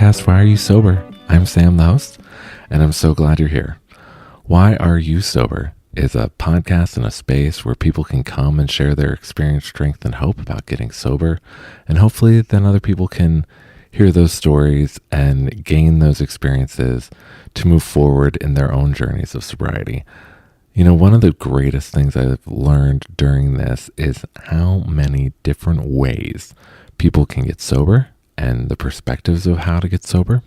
podcast, Why Are You Sober? I'm Sam, the host, and I'm so glad you're here. Why Are You Sober is a podcast and a space where people can come and share their experience, strength, and hope about getting sober, and hopefully then other people can hear those stories and gain those experiences to move forward in their own journeys of sobriety. You know, one of the greatest things I've learned during this is how many different ways people can get sober and the perspectives of how to get sober,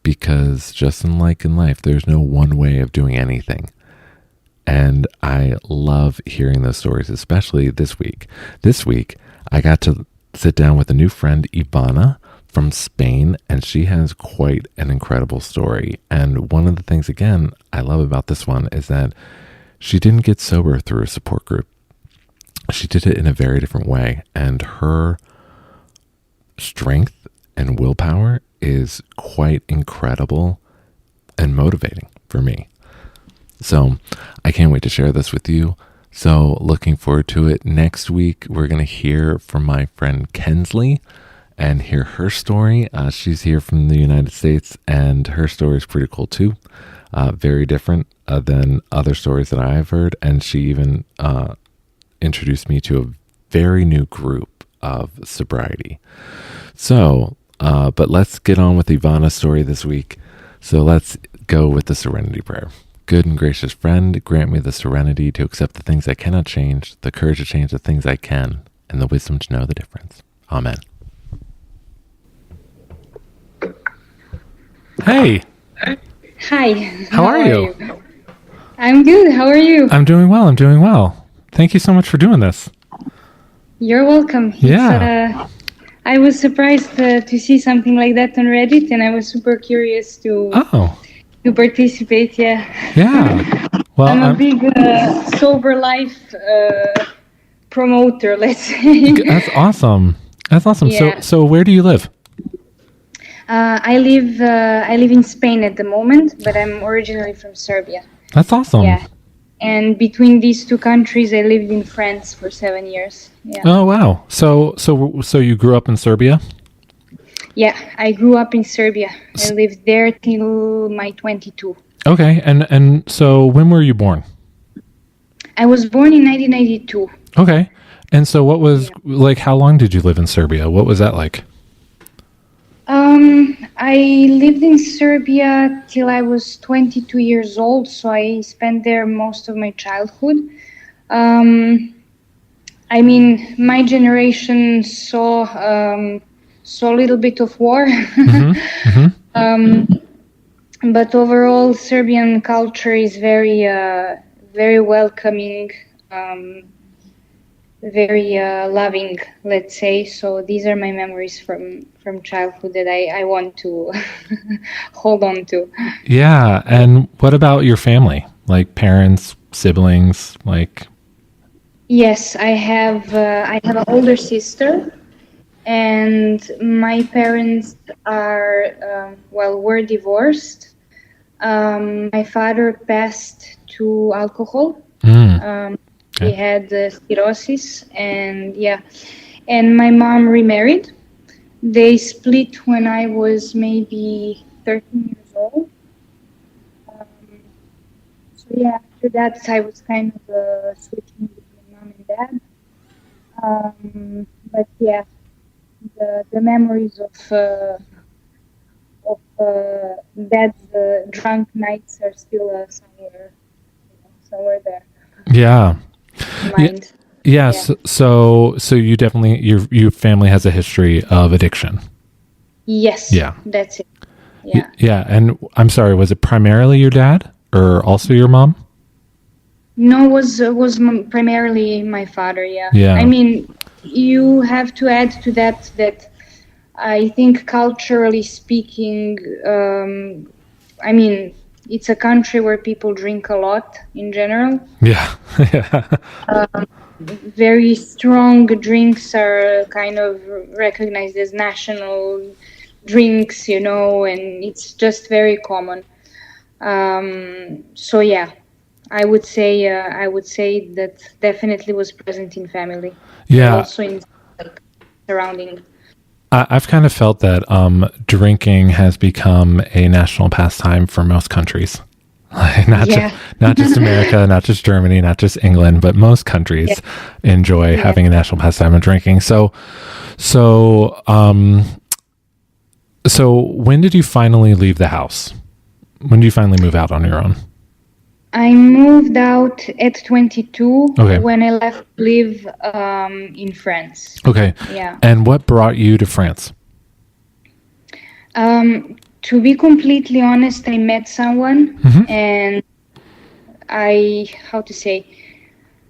because just like in life, there's no one way of doing anything. And I love hearing those stories, especially this week. This week, I got to sit down with a new friend, Ivana, from Spain, and she has quite an incredible story. And one of the things, again, I love about this one is that she didn't get sober through a support group. She did it in a very different way. And her strength and willpower is quite incredible and motivating for me. So I can't wait to share this with you. So looking forward to it. Next week, we're going to hear from my friend Kensley and hear her story. She's here from the United States, and her story is pretty cool too. Very different than other stories that I've heard. And she even introduced me to a very new group of sobriety. So, but let's get on with Ivana's story this week. So let's go with the serenity prayer. Good and gracious friend, grant me the serenity to accept the things I cannot change, the courage to change the things I can, and the wisdom to know the difference. Amen. Hey. Hi. How are you? I'm good. How are you? I'm doing well. Thank you so much for doing this. You're welcome. Yeah. I was surprised to see something like that on Reddit, and I was super curious to participate. Yeah. Well, I'm a big sober life promoter, let's say. That's awesome. Yeah. So where do you live? I live in Spain at the moment, but I'm originally from Serbia. That's awesome. Yeah. And between these two countries, I lived in France for 7 years. Yeah. Oh, wow. So you grew up in Serbia? Yeah, I grew up in Serbia. I lived there till my 22. Okay. And so when were you born? I was born in 1992. Okay. And so what was, how long did you live in Serbia? What was that like? I lived in Serbia till I was 22 years old, so I spent there most of my childhood. I mean, my generation saw a little bit of war, but overall, Serbian culture is very, very welcoming, very loving, let's say. So these are my memories from childhood that I want to hold on to. Yeah. And what about your family? Like parents, siblings, like? Yes, I have an older sister, and my parents were divorced. My father passed to alcohol. He had cirrhosis, and my mom remarried. They split when I was maybe 13 years old. After that, I was kind of switching between mom and dad. But yeah, the memories of dad's drunk nights are still somewhere there. Yeah. Mind. Yes. Yeah. So you definitely, your family has a history of addiction. Yes. Yeah. That's it. Yeah. Yeah. And I'm sorry, was it primarily your dad or also your mom? No, it was primarily my father. Yeah. Yeah. I mean, you have to add to that I think culturally speaking, I mean, it's a country where people drink a lot in general. Yeah. Very strong drinks are kind of recognized as national drinks, and it's just very common. So yeah, I would say that definitely was present in family. Yeah. Also in surrounding. I've kind of felt that drinking has become a national pastime for most countries. Yeah. Not just America, not just Germany, not just England, but most Yeah. countries enjoy Yeah. having a national pastime of drinking. So when did you finally leave the house? When did you finally move out on your own? I moved out at 22 Okay. when I left to live in France. Okay. Yeah. And what brought you to France? To be completely honest, I met someone Mm-hmm. and how to say,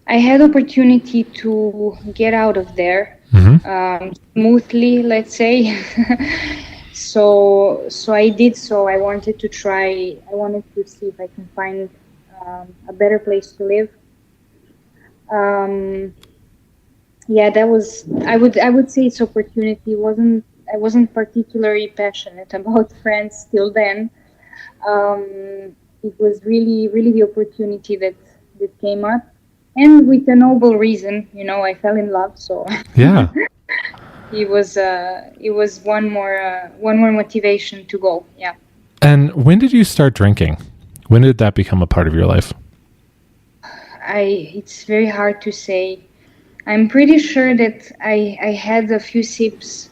I had opportunity to get out of there Mm-hmm. smoothly, let's say. So I did so. I wanted to try. I wanted to see if I can find a better place to live. Um, yeah, that was. I would say it's opportunity. Wasn't I wasn't particularly passionate about France till then. It was really the opportunity that came up, and with a noble reason. I fell in love, so Yeah. it was one more motivation to go. Yeah. And when did you start drinking? When did that become a part of your life? It's very hard to say. I'm pretty sure that I had a few sips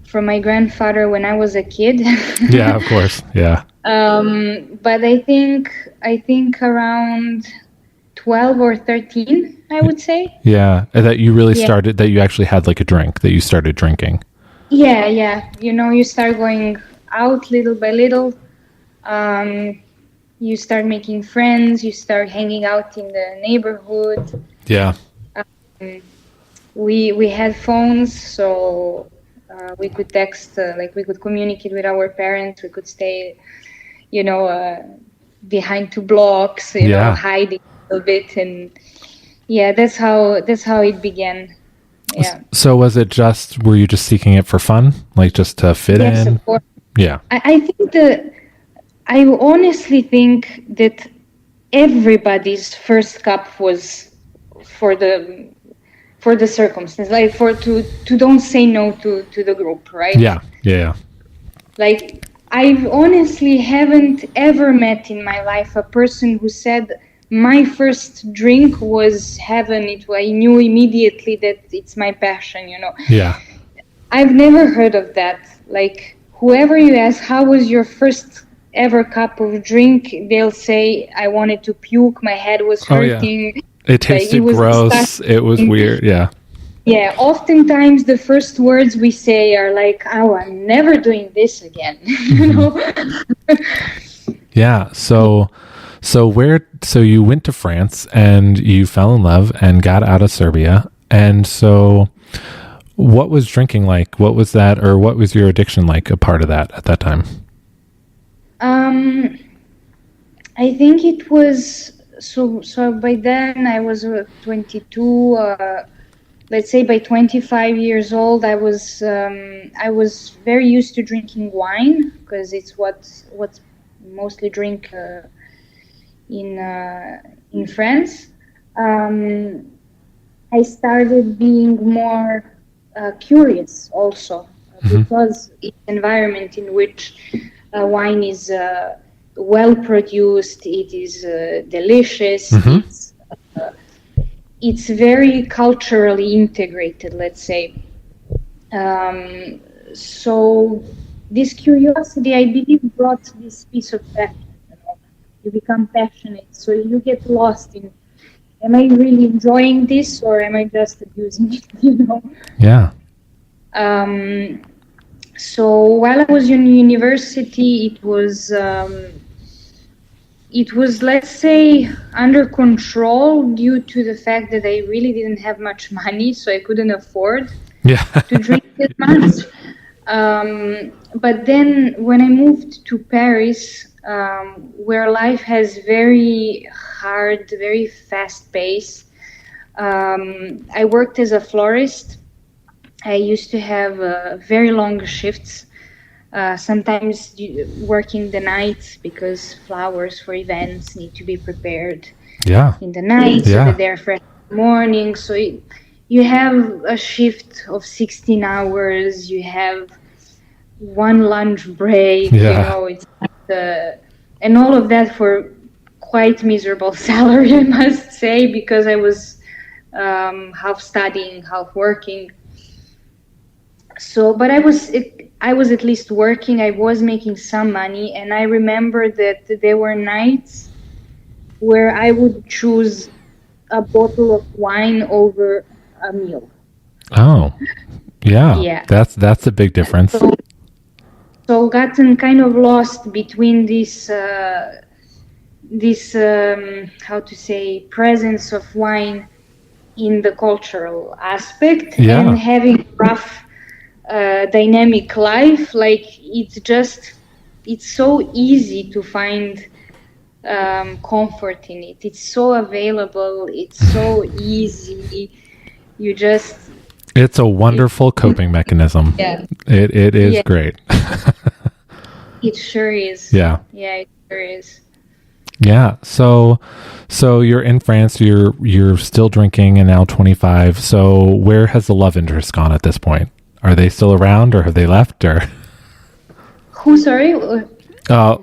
from my grandfather when I was a kid. Yeah, of course. Yeah. But I think around 12 or 13, I would say. Yeah. That you really Yeah. started, that you actually had like a drink, that you started drinking. Yeah. You start going out little by little. Um, you start making friends. You start hanging out in the neighborhood. Yeah. We had phones, so we could text, like we could communicate with our parents. We could stay, behind two blocks, Yeah. hiding a little bit, and yeah, that's how it began. Yeah. So were you just seeking it for fun? Like just to fit Yes, in? of course. Yeah. I honestly think that everybody's first cup was for the circumstance, like to don't say no to the group, right? Yeah. Yeah. Like, I honestly haven't ever met in my life a person who said my first drink was heaven. I knew immediately that it's my passion. Yeah. I've never heard of that. Like, whoever you ask, how was your first ever cup of drink? They'll say, I wanted to puke. My head was Oh, yeah. hurting. It tasted was gross. disgusting. It was weird. Yeah. Yeah, oftentimes the first words we say are like, "Oh, I'm never doing this again." Yeah. So you went to France and you fell in love and got out of Serbia. And so what was drinking like? What was that, or what was your addiction like, a part of that at that time? I think it was so by then I was 22. Let's say by 25 years old, I was very used to drinking wine because it's what's mostly drink in France. I started being more curious also because it's an environment in which wine is well produced. It is delicious. It's very culturally integrated, let's say. So this curiosity, I believe, brought this piece of passion. You become passionate, so you get lost in, am I really enjoying this or am I just abusing it? Yeah. So while I was in university, it was, let's say, under control due to the fact that I really didn't have much money, so I couldn't afford to drink that much. But then when I moved to Paris, where life has very hard, very fast pace, I worked as a florist. I used to have very long shifts. Sometimes working the nights because flowers for events need to be prepared in the night so that they're fresh in the morning. So you have a shift of 16 hours, you have one lunch break, Yeah. it's and all of that for quite miserable salary, I must say, because I was half studying, half working. So, but I was at least working. I was making some money, and I remember that there were nights where I would choose a bottle of wine over a meal. Oh, yeah. Yeah. That's a big difference. So, so gotten kind of lost between this how to say, presence of wine in the cultural aspect, and Yeah. having rough dynamic life. Like it's so easy to find comfort in it. It's so available, it's so easy. You just It's a wonderful coping mechanism. Yeah. It is Yeah, great. it sure is. Yeah. Yeah, it sure is. Yeah. So you're in France, you're still drinking and now 25. So where has the love interest gone at this point? Are they still around or have they left or Who, sorry?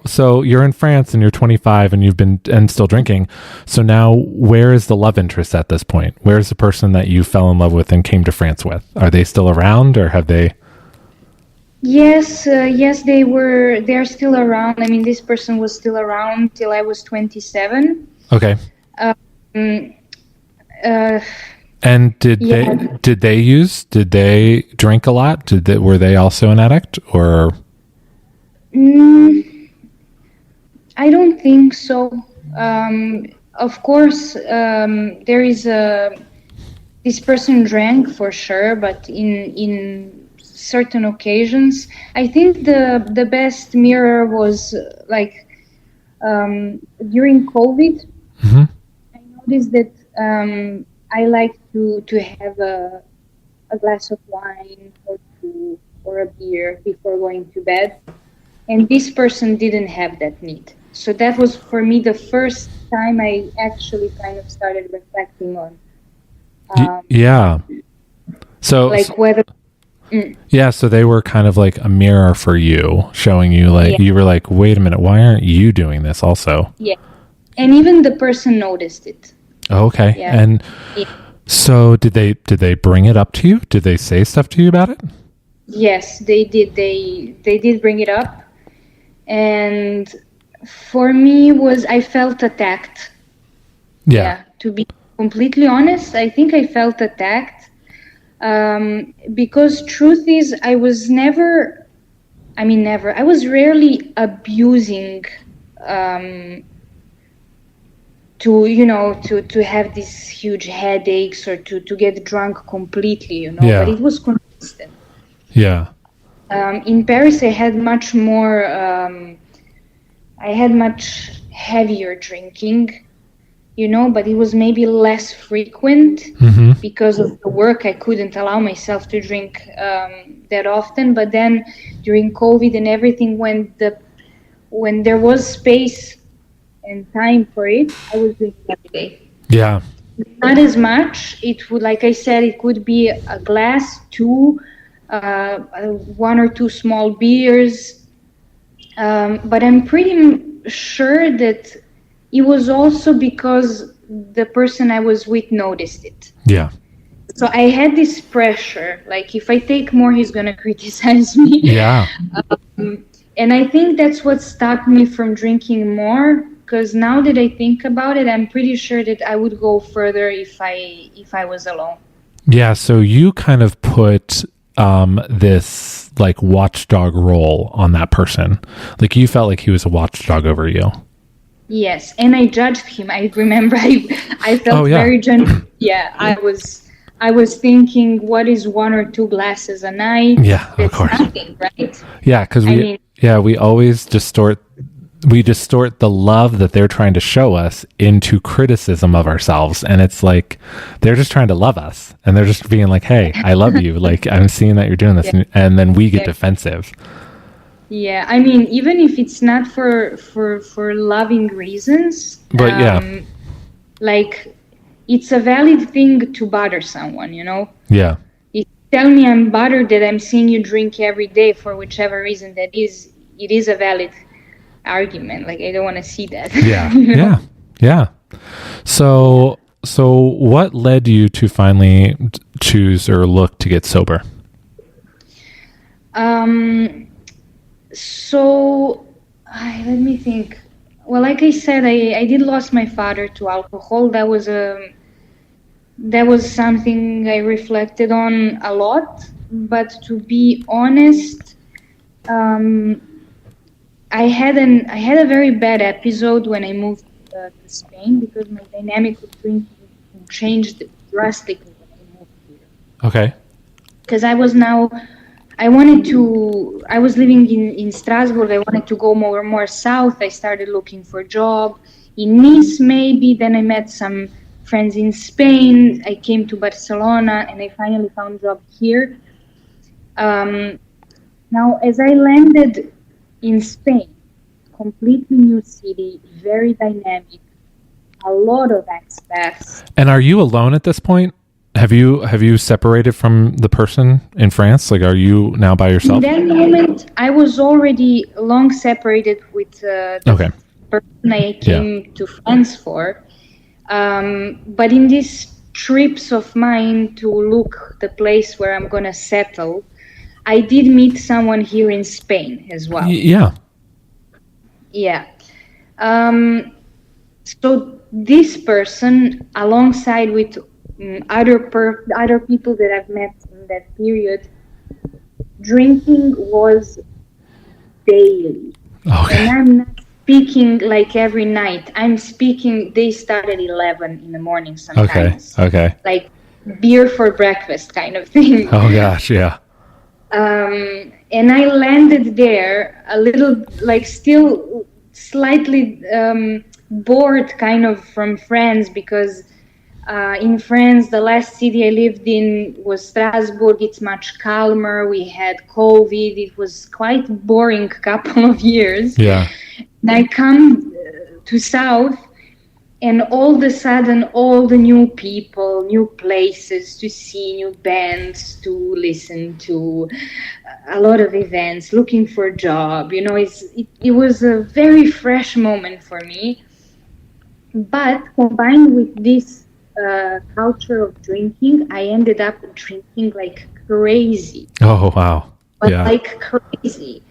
so you're in France and you're 25 and you've been and still drinking. So now where is the love interest at this point? Where's the person that you fell in love with and came to France with? Are they still around or have they Yes, yes, they're still around. I mean, this person was still around till I was 27. Okay. Um, uh, And yeah. did they drink a lot? Were they also an addict or Mm, I don't think so. Of course, there is this person drank for sure, but in certain occasions, I think the best mirror was like during COVID. Mhm. I noticed that I like to have a glass of wine or two or a beer before going to bed, and this person didn't have that need. So that was for me the first time I actually kind of started reflecting on Yeah. So, like whether mm, yeah, so they were kind of like a mirror for you, showing you like yeah, you were like, "Wait a minute, why aren't you doing this also?" yeah, and even the person noticed it. Okay. Yeah, And yeah. so did they bring it up to you? Did they say stuff to you about it? Yes, they did. They did bring it up, and for me was I felt attacked. Yeah. Yeah, to be completely honest, I think I felt attacked because truth is I was never, I mean never, I was rarely abusing um, to to have these huge headaches or to get drunk completely, but Yeah. it was consistent. Yeah. In Paris, I had much heavier drinking, but it was maybe less frequent Mhm. because of the work. I couldn't allow myself to drink that often. But then during COVID and everything, when there was space and time for it, I was drinking every day. Yeah. Not as much. It would, like I said, it could be a glass, two, one or two small beers. But I'm pretty sure that it was also because the person I was with noticed it. Yeah. So I had this pressure, like if I take more, he's gonna criticize me. Yeah. And I think that's what stopped me from drinking more. Because now that I think about it, I'm pretty sure that I would go further if I was alone. Yeah, so you kind of put this like watchdog role on that person. Like you felt like he was a watchdog over you. Yes, and I judged him. I remember I Oh felt yeah. very yeah, I was thinking, what is one or two glasses a night? Yeah, of That's course. nothing, right? Yeah, because I mean, we always distort the love that they're trying to show us into criticism of ourselves, and it's like they're just trying to love us, and they're just being like, "Hey, I love you. Like I'm seeing that you're doing this," and then we get defensive. yeah, I mean, even if it's not for loving reasons, But yeah, like it's a valid thing to bother someone, Yeah. If you tell me I'm bothered that I'm seeing you drink every day for whichever reason that is, it is a valid argument. Like, I don't want to see that. Yeah. you know? Yeah. So what led you to finally choose or look to get sober? So let me think. Well, like I said, I did lost my father to alcohol. That was something I reflected on a lot. But to be honest, I had a very bad episode when I moved to Spain, because my dynamic with drinking changed drastically when I moved here. Okay. Because I was living in Strasbourg. I wanted to go more south. I started looking for a job in Nice, maybe. Then I met some friends in Spain. I came to Barcelona, and I finally found a job here. Now, as I landed in Spain, completely new city, very dynamic, a lot of expats. And are you alone at this point? Have you separated from the person in France? Like, are you now by yourself? In that moment, I was already long separated with the person I came to France for. But in these trips of mine to look the place where I'm going to settle, I did meet someone here in Spain as well. Yeah. So this person, alongside with other people that I've met in that period, drinking was daily. Okay. And I'm not speaking like every night. I'm speaking, they start at 11 in the morning sometimes. Okay. Like beer for breakfast kind of thing. Oh gosh, yeah. And I landed there a little, like, still slightly bored kind of from France, because in France, the last city I lived in was Strasbourg. It's much calmer. We had COVID. It was quite boring couple of years. Yeah. And I come to South, and all of a sudden, all the new people, new places to see, new bands to listen to, a lot of events, looking for a job. It was a very fresh moment for me. But combined with this culture of drinking, I ended up drinking like crazy. Oh, wow. But like crazy.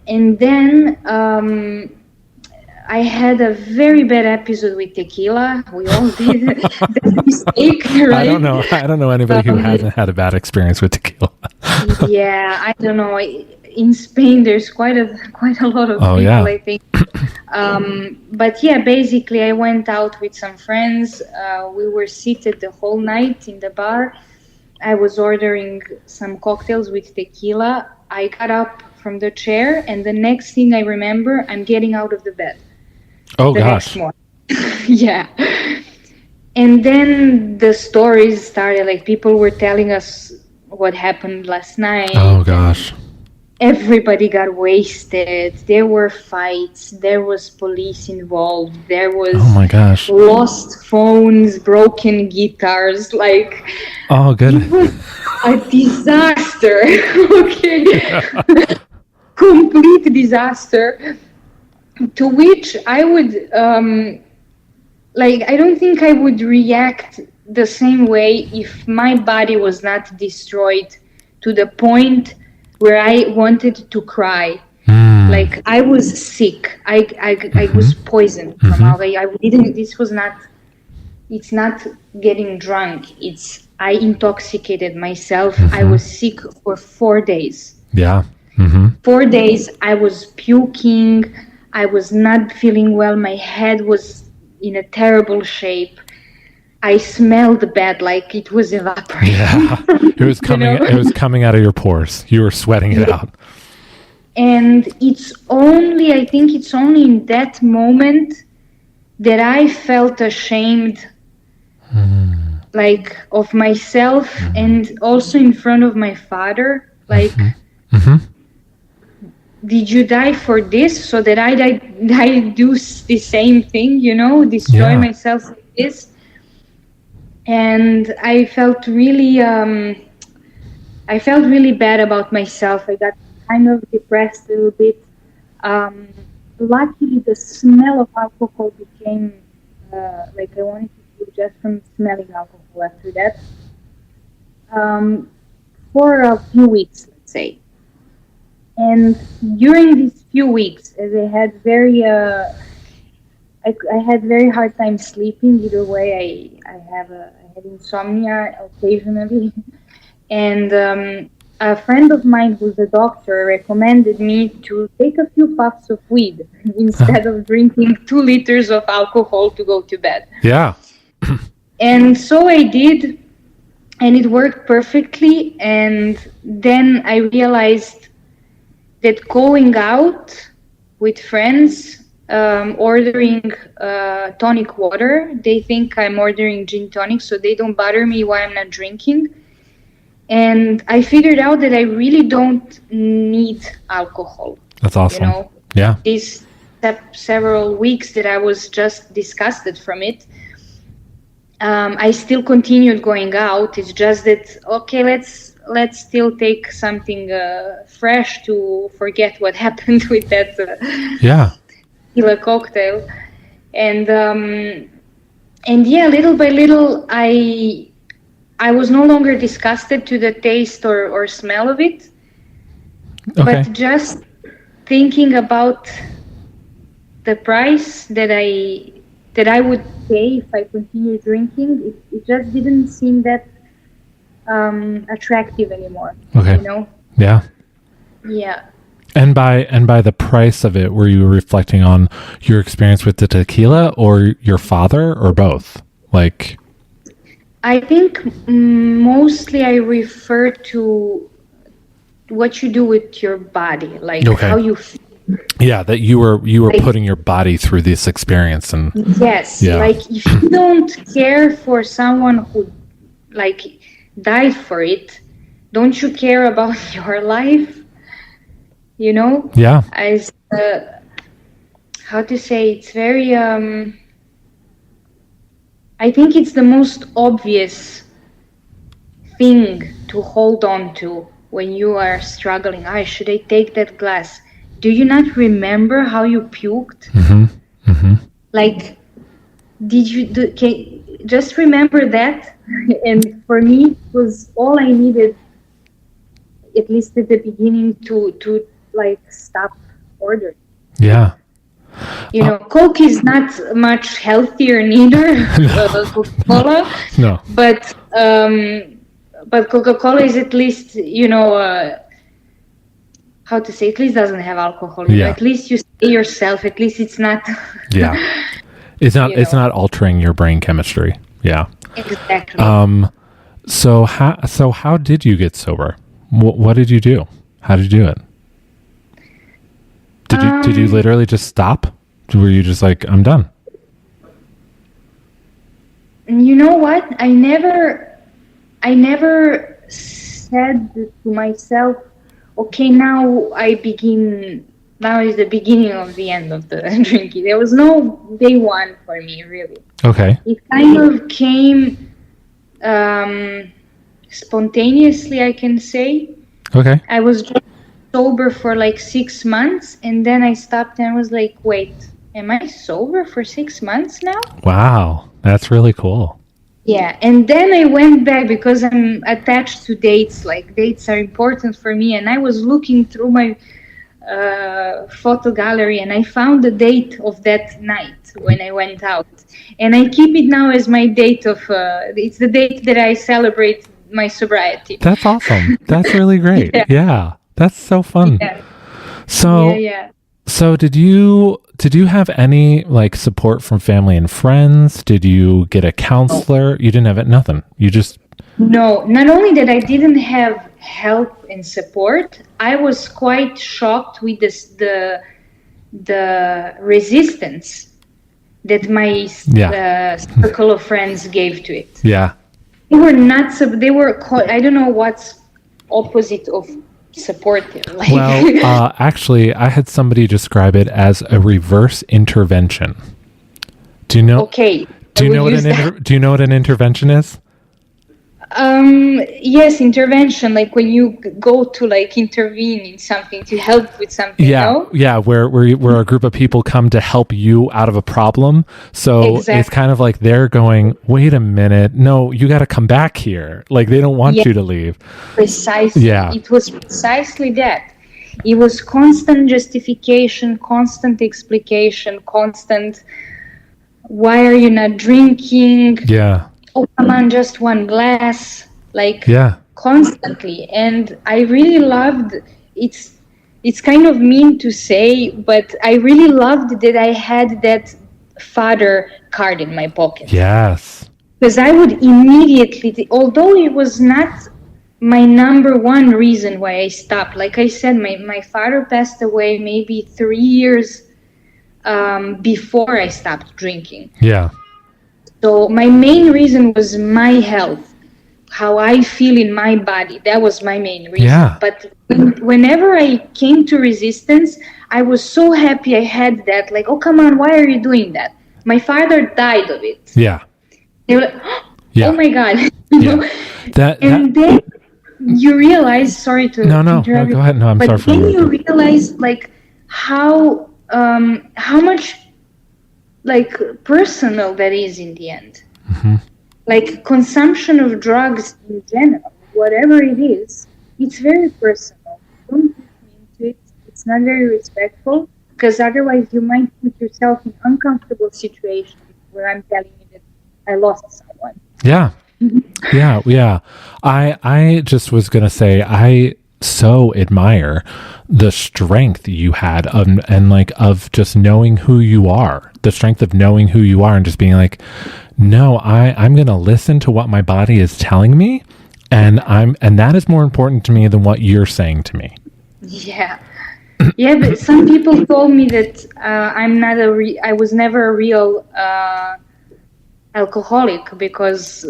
And then I had a very bad episode with tequila. We all did that mistake, right? I don't know anybody who hasn't had a bad experience with tequila. Yeah, I don't know. In Spain, there's quite a lot of people, I think. But yeah, basically, I went out with some friends. We were seated the whole night in the bar. I was ordering some cocktails with tequila. I got up from the chair, and the next thing I remember, I'm getting out of the bed. Oh, gosh. Yeah. And then the stories started, like, people were telling us what happened last night. Oh, gosh. Everybody got wasted. There were fights. There was police involved. There was lost phones, broken guitars. Like, oh, good. It was a disaster. Okay, complete disaster. To which I would I don't think I would react the same way if my body was not destroyed to the point where I wanted to cry. Like, I was sick. I was poisoned from I didn't. It's not getting drunk. It's I intoxicated myself. I was sick for 4 days. Yeah. 4 days. I was puking. I was not feeling well. My head was in a terrible shape. I smelled bad, like it was evaporating. Yeah, it was coming. It was coming out of your pores. You were sweating it out. And I think it's only in that moment that I felt ashamed, like, of myself, and also in front of my father. Like, did you die for this so that I do the same thing? Destroy myself like this. and I felt really bad about myself. I got kind of depressed a little bit. Um, Luckily, the smell of alcohol became like I wanted to do just from smelling alcohol after that. For a few weeks, let's say. And during these few weeks, as I had very hard time sleeping. Either way, I had insomnia occasionally, and a friend of mine who's a doctor recommended me to take a few puffs of weed instead of drinking 2 liters of alcohol to go to bed. Yeah. And so I did, and it worked perfectly. And then I realized that going out with friends, ordering tonic water, they think I'm ordering gin tonic, so they don't bother me while I'm not drinking. And I figured out that I really don't need alcohol. That's awesome. You know, yeah. these several weeks that I was just disgusted from it, I still continued going out. It's just that, okay, let's still take something fresh to forget what happened with that tequila cocktail. And yeah, little by little, I was no longer disgusted to the taste or smell of it, but just thinking about the price that I would pay if I continued drinking, it just didn't seem that attractive anymore. Okay. You know? Yeah. Yeah. And by the price of it, were you reflecting on your experience with the tequila or your father or both? Like, I think mostly I refer to what you do with your body, like how you feel. Yeah, that you were like, putting your body through this experience. And yes, like if you don't care for someone who like died for it, don't you care about your life? You know? Yeah. As how to say, it's very I think it's the most obvious thing to hold on to when you are struggling. Should I take that glass? Do you not remember how you puked? Mm-hmm. Mm-hmm. Like, did you just remember that? And for me, it was all I needed, at least at the beginning, to like stop ordering. Yeah. You know, Coke is not much healthier neither. Coca-Cola. No. But Coca-Cola is at least, you know, how to say, at least doesn't have alcohol. You know? At least you say yourself. At least it's not. Yeah. It's not. It's not altering your brain chemistry. Yeah. Exactly. So how did you get sober? What did you do? How did you do it? Did you literally just stop? Were you just like, I'm done? You know what? I never said to myself, okay, now is the beginning of the end of the drinking. There was no day one for me, really. Okay. It kind of came spontaneously, I can say. Okay. I was just sober for like 6 months, and then I stopped and I was like, wait, am I sober for 6 months now? Wow, that's really cool. Yeah, and then I went back because I'm attached to dates. Like, dates are important for me, and I was looking through my photo gallery, and I found the date of that night when I went out, and I keep it now as my date of. It's the date that I celebrate my sobriety. That's awesome. That's really great. Yeah, that's so fun. Yeah. So did you have any like support from family and friends? Did you get a counselor? You didn't have it. Nothing. You just. No, not only that I didn't have help and support, I was quite shocked with the resistance that my circle of friends gave to it. Yeah. They were not, they were, I don't know what's opposite of supportive. Like. Well, actually, I had somebody describe it as a reverse intervention. Do you know? Okay. Do I you would know use that. do you know what an intervention is? Yes, intervention, like when you go to like intervene in something to help with something, Yeah, no? yeah, where a group of people come to help you out of a problem. So it's Exactly. kind of like they're going, wait a minute, no, you got to come back here. Like they don't want Yeah, you to leave. precisely. Yeah, It was precisely that. It was constant justification, constant explication, constant, why are you not drinking? yeah, Oh, come on, just one glass, like yeah, constantly. And I really loved it's it's kind of mean to say, but I really loved that I had that father card in my pocket. yes, Because I would immediately, although it was not my number one reason why I stopped. Like I said, my father passed away maybe 3 years before I stopped drinking. yeah, So my main reason was my health, how I feel in my body. That was my main reason. yeah, But whenever I came to resistance, I was so happy I had that. Like, oh, come on, why are you doing that? My father died of it. yeah, They were like, oh yeah, my God. yeah. That And then you realize, sorry to no, interrupt go you, ahead. No, I'm sorry but for then you interrupting. realize like how much like personal that is in the end. Hmm. Like consumption of drugs in general, whatever it is, it's very personal. Don't push me into it. It's not very respectful because otherwise you might put yourself in uncomfortable situations where I'm telling you that I lost someone. Yeah, yeah, yeah. I just was gonna say I so admire the strength you had and like of just knowing who you are, the strength of knowing who you are and just being like, no, I'm gonna listen to what my body is telling me, and that is more important to me than what you're saying to me. Yeah. Yeah, but some people told me that I was never a real alcoholic because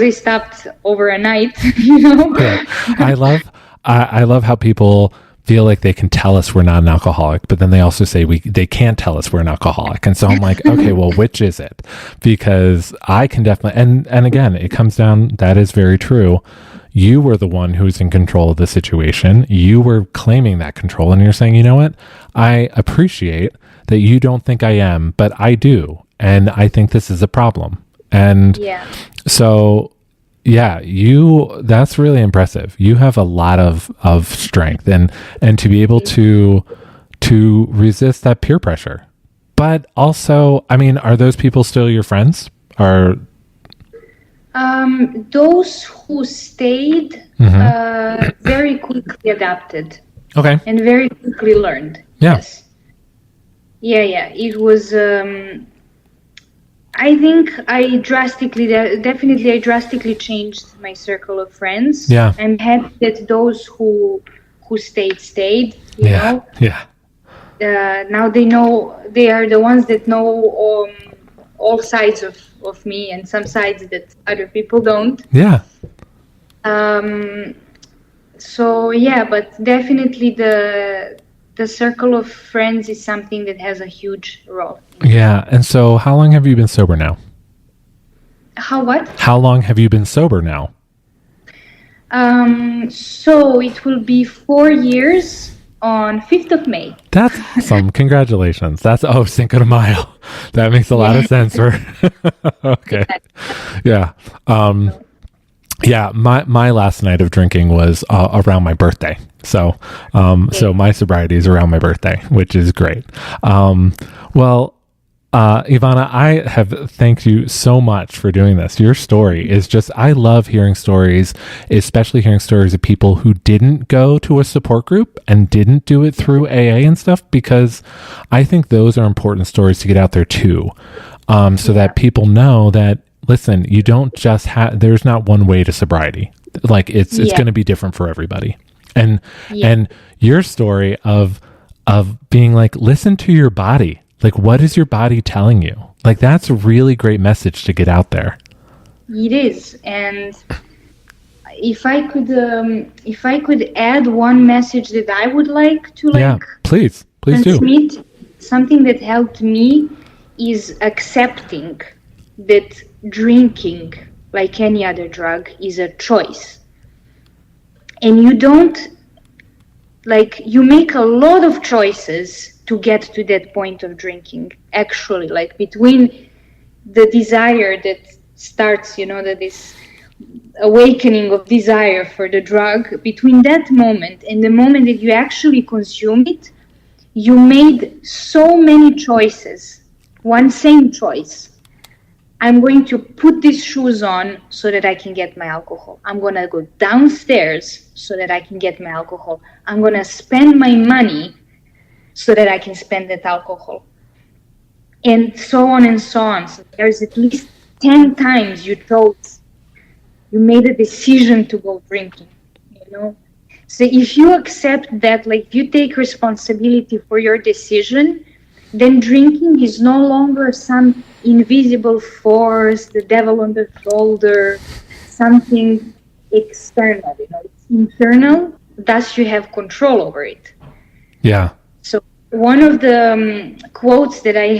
I stopped over a night, you know. Yeah, I love how people feel like they can tell us we're not an alcoholic, but then they also say they can't tell us we're an alcoholic. And so I'm like, okay, well, which is it? Because I can definitely and again, it comes down, that is very true. You were the one who's in control of the situation. You were claiming that control, and you're saying, you know what? I appreciate that you don't think I am, but I do. And I think this is a problem. And Yeah. so yeah, that's really impressive. You have a lot of strength and to be able to resist that peer pressure. But also, I mean, are those people still your friends? Are Those who stayed very quickly adapted okay. and very quickly learned. Yeah. Yes. Yeah, yeah. It was. I think I drastically changed my circle of friends. Yeah. I'm happy that those who stayed. You Yeah. know, Yeah. now they are the ones that know all sides of me and some sides that other people don't. Yeah. So yeah, but definitely the circle of friends is something that has a huge role. Yeah. And so how long have you been sober now? How what? How long have you been sober now? So it will be 4 years on 5th of May. That's awesome. Congratulations. That's Cinco de Mayo. That makes a lot of sense. Okay. Yeah. Yeah, my last night of drinking was around my birthday. So so my sobriety is around my birthday, which is great. Well, Ivana, I have thanked you so much for doing this. Your story is just, I love hearing stories, especially hearing stories of people who didn't go to a support group and didn't do it through AA and stuff, because I think those are important stories to get out there too. So that people know that, listen, you don't just have, there's not one way to sobriety. Like it's going to be different for everybody. And your story of being like, listen to your body. Like, what is your body telling you? Like, that's a really great message to get out there. It is. And if I could add one message that I would like to please transmit, something that helped me is accepting that drinking, like any other drug, is a choice. And you don't, like, you make a lot of choices to get to that point of drinking, actually, like between the desire that starts, that this awakening of desire for the drug, between that moment and the moment that you actually consume it, you made so many choices. One same choice. I'm going to put these shoes on so that I can get my alcohol. I'm going to go downstairs so that I can get my alcohol. I'm going to spend my money so that I can spend that alcohol. And so on and so on. So there's at least 10 times you made a decision to go drinking, So if you accept that, like, you take responsibility for your decision, then drinking is no longer some invisible force, the devil on the shoulder, something external, it's internal, thus you have control over it. Yeah. So one of the quotes that I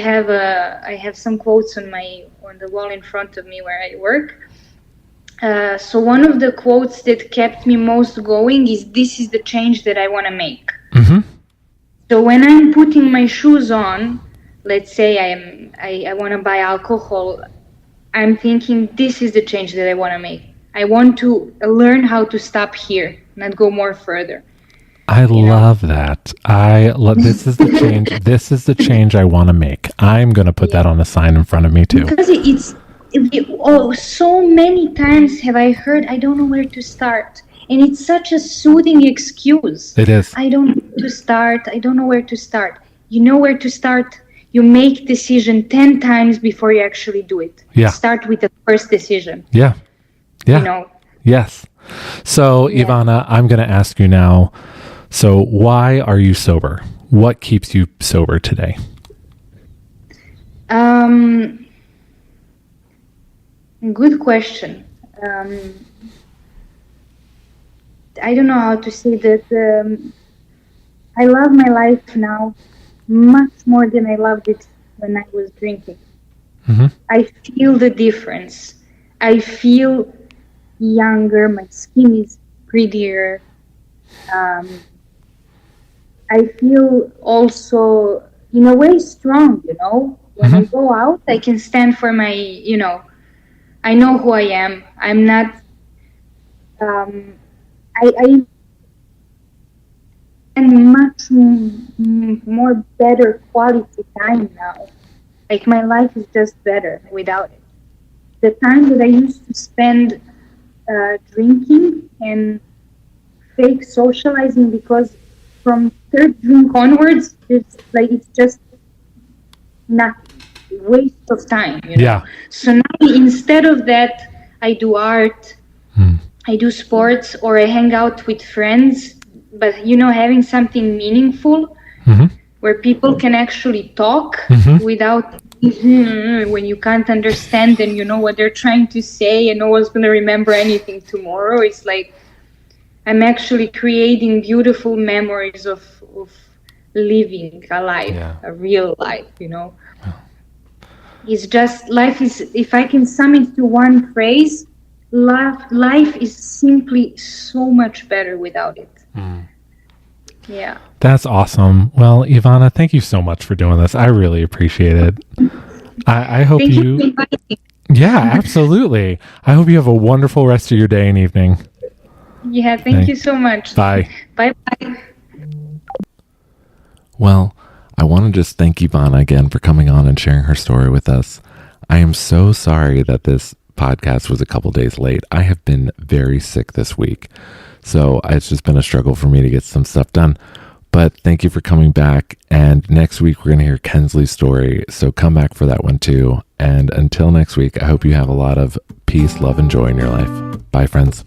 have some quotes on the wall in front of me where I work. So one of the quotes that kept me most going is, "This is the change that I want to make." Mm-hmm. So when I'm putting my shoes on, let's say I want to buy alcohol, I'm thinking, this is the change that I want to make. I want to learn how to stop here, not go more further. I love that. This is the change. This is the change I want to make. I'm going to put that on a sign in front of me too. Because so many times have I heard, I don't know where to start. And it's such a soothing excuse. It is. I don't know where to start. I don't know where to start. You know where to start. You make decision 10 times before you actually do it. Yeah. Start with the first decision. Yeah. Yeah. Yes. So, Ivana, I'm going to ask you now. So why are you sober? What keeps you sober today? Good question. I don't know how to say that. I love my life now much more than I loved it when I was drinking. Mm-hmm. I feel the difference. I feel younger. My skin is prettier. I feel also, in a way, strong, When I go out, I can stand for my, I know who I am. I'm not, I spend much more better quality time now. Like, my life is just better without it. The time that I used to spend drinking and fake socializing, because from third drink onwards, it's just nothing. Waste of time, Yeah. So now, instead of that, I do art, I do sports, or I hang out with friends, but having something meaningful, where people can actually talk without when you can't understand and you know what they're trying to say and no one's going to remember anything tomorrow. It's like I'm actually creating beautiful memories of living a life, a real life, It's just, life is, if I can sum it to one phrase, life is simply so much better without it. Yeah. That's awesome. Well, Ivana, thank you so much for doing this. I really appreciate it. I hope Thank you for inviting me. Yeah, absolutely. I hope you have a wonderful rest of your day and evening. Yeah, thank you so much. Bye. Bye-bye. Well, I want to just thank Ivana again for coming on and sharing her story with us. I am so sorry that this podcast was a couple days late. I have been very sick this week, so it's just been a struggle for me to get some stuff done. But thank you for coming back. And next week, we're going to hear Kensley's story. So come back for that one too. And until next week, I hope you have a lot of peace, love, and joy in your life. Bye, friends.